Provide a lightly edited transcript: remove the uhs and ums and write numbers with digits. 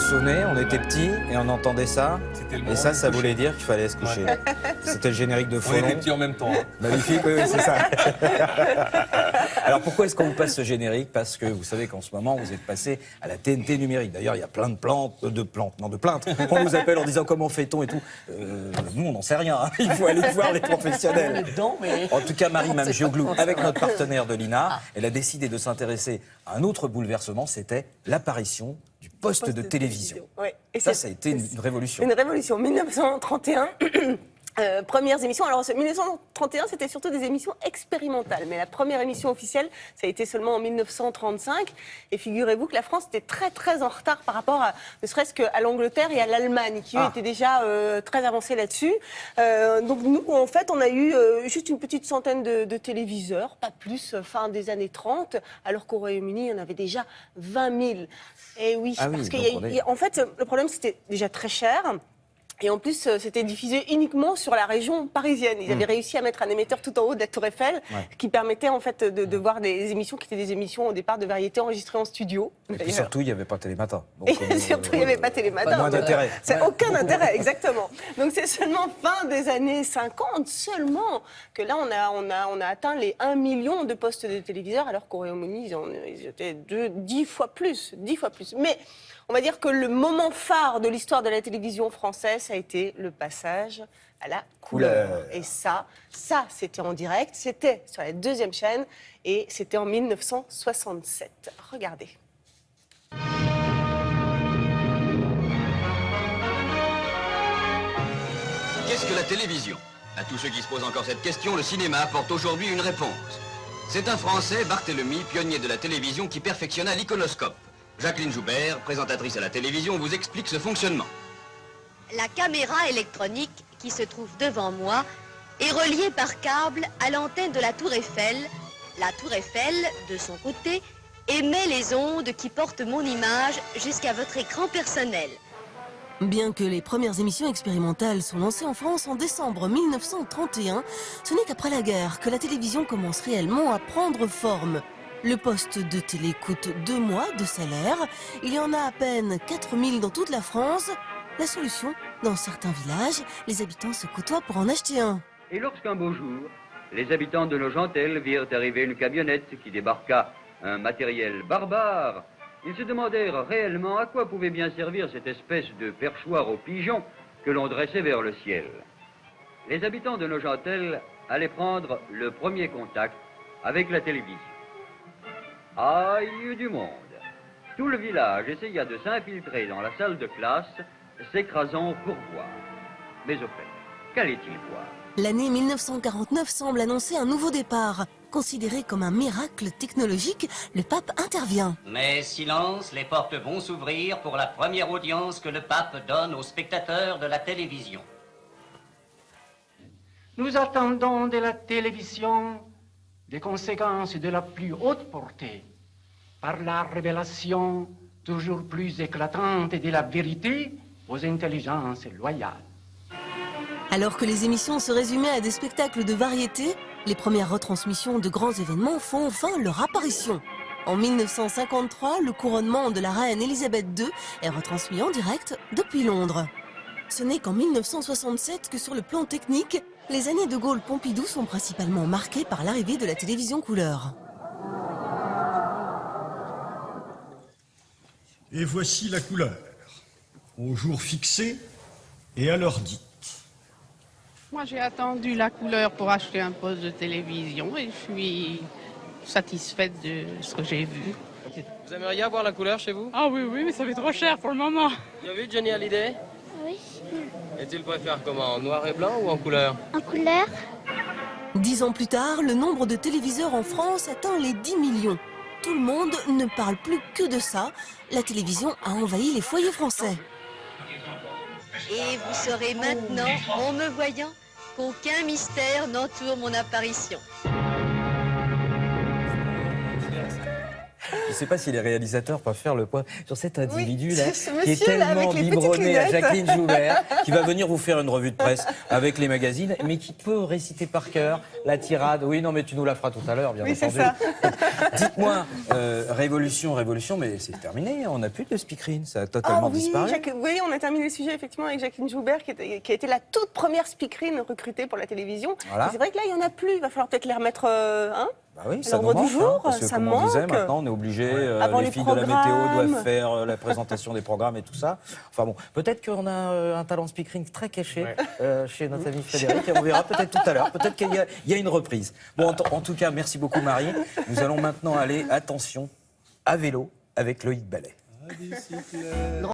souvenez, on était petits et on entendait ça. Et ça voulait dire qu'il fallait se coucher. C'était le générique de Folon. On était petits en même temps. Hein. Magnifique, oui, c'est ça. Alors pourquoi est-ce qu'on vous passe ce générique? Parce que vous savez qu'en ce moment, vous êtes passé à la TNT numérique. D'ailleurs, il y a plein de plaintes. On nous appelle en disant comment fait-on et tout. Nous, on n'en sait rien. Hein. Il faut aller voir les professionnels. En tout cas, Marie-Mame Gioglou, avec notre partenaire de l'INA, elle a décidé de s'intéresser à un autre bouleversement, c'était l'apparition du poste de télévision. Ouais. Et ça a été une révolution. Une révolution. 1931. Premières émissions. Alors, 1931, c'était surtout des émissions expérimentales. Mais la première émission officielle, ça a été seulement en 1935. Et figurez-vous que la France était très, très en retard par rapport à, ne serait-ce qu'à l'Angleterre et à l'Allemagne, qui étaient déjà très avancés là-dessus. Donc, nous, en fait, on a eu juste une petite centaine de téléviseurs, pas plus, fin des années 30, alors qu'au Royaume-Uni, il y en avait déjà 20 000. Et oui, parce qu'en fait, le problème, c'était déjà très cher. Et en plus, c'était diffusé uniquement sur la région parisienne. Ils avaient réussi à mettre un émetteur tout en haut de la Tour Eiffel, qui permettait en fait de voir des émissions qui étaient des émissions au départ de variété enregistrées en studio. Et puis surtout, il n'y avait pas Télématin. Donc, et surtout, il n'y avait pas Télématin. Moins d'intérêt. C'est aucun intérêt, exactement. Donc c'est seulement fin des années 50 seulement que là, on a atteint les 1 million de postes de téléviseurs, alors qu'au Royaume-Uni, ils étaient 10 fois plus. Mais on va dire que le moment phare de l'histoire de la télévision française, ça a été le passage à la couleur. Et ça, c'était en direct, c'était sur la 2e chaîne, et c'était en 1967. Regardez. Qu'est-ce que la télévision? À tous ceux qui se posent encore cette question, le cinéma apporte aujourd'hui une réponse. C'est un Français, Barthélemy, pionnier de la télévision, qui perfectionna l'iconoscope. Jacqueline Joubert, présentatrice à la télévision, vous explique ce fonctionnement. La caméra électronique qui se trouve devant moi est reliée par câble à l'antenne de la Tour Eiffel. La Tour Eiffel, de son côté, émet les ondes qui portent mon image jusqu'à votre écran personnel. Bien que les premières émissions expérimentales sont lancées en France en décembre 1931, ce n'est qu'après la guerre que la télévision commence réellement à prendre forme. Le poste de télé coûte 2 mois de salaire. Il y en a à peine 4000 dans toute la France. La solution, dans certains villages, les habitants se côtoient pour en acheter un. Et lorsqu'un beau jour, les habitants de Nogentelle virent arriver une camionnette qui débarqua un matériel barbare, ils se demandèrent réellement à quoi pouvait bien servir cette espèce de perchoir aux pigeons que l'on dressait vers le ciel. Les habitants de Nogentelle allaient prendre le premier contact avec la télévision. Ah, il y eut du monde. Tout le village essaya de s'infiltrer dans la salle de classe, s'écrasant pour voir. Mais au fait, qu'allait-il voir? L'année 1949 semble annoncer un nouveau départ. Considéré comme un miracle technologique, le pape intervient. Mais silence, les portes vont s'ouvrir pour la première audience que le pape donne aux spectateurs de la télévision. Nous attendons de la télévision des conséquences de la plus haute portée, par la révélation toujours plus éclatante de la vérité aux intelligences loyales. Alors que les émissions se résumaient à des spectacles de variété, les premières retransmissions de grands événements font enfin leur apparition. En 1953, le couronnement de la reine Elisabeth II est retransmis en direct depuis Londres. Ce n'est qu'en 1967 que sur le plan technique, les années de Gaulle-Pompidou sont principalement marquées par l'arrivée de la télévision couleur. Et voici la couleur, au jour fixé et à l'heure dite. Moi, j'ai attendu la couleur pour acheter un poste de télévision et je suis satisfaite de ce que j'ai vu. Vous aimeriez avoir la couleur chez vous? Ah oui, mais ça fait trop cher pour le moment. Tu as vu Johnny Hallyday? Oui. Et tu le préfères comment? En noir et blanc ou en couleur? En couleur. 10 ans plus tard, le nombre de téléviseurs en France atteint les 10 millions. Tout le monde ne parle plus que de ça. La télévision a envahi les foyers français. Et vous saurez maintenant, en me voyant, qu'aucun mystère n'entoure mon apparition. sais pas si les réalisateurs peuvent faire le point sur cet individu-là, ce qui est monsieur-là, tellement avec les petites biberonné à lunettes. Jacqueline Joubert, qui va venir vous faire une revue de presse avec les magazines, mais qui peut réciter par cœur la tirade. Oui, non, mais tu nous la feras tout à l'heure, bien Oui, c'est entendu. ça. Dites-moi, révolution, mais c'est terminé. On n'a plus de speakerine, ça a totalement disparu. Oui, on a terminé le sujet effectivement avec Jacqueline Joubert, qui a été la toute première speakerine recrutée pour la télévision. Voilà. Et c'est vrai que là, il n'y en a plus. Il va falloir peut-être les remettre. Bah oui, à ça nous l'ordre manque, du jour, parce que ça comme on disait, manque. maintenant on est obligé, Avant les les filles de la météo doivent programmes. faire la présentation des programmes et tout ça. Enfin bon, peut-être qu'on a un talent speaking très caché chez notre ami Frédéric, et on verra peut-être tout à l'heure, peut-être qu'il y a une reprise. Bon, en tout cas, merci beaucoup Marie. Nous allons maintenant aller, attention, à vélo avec Loïc Ballet.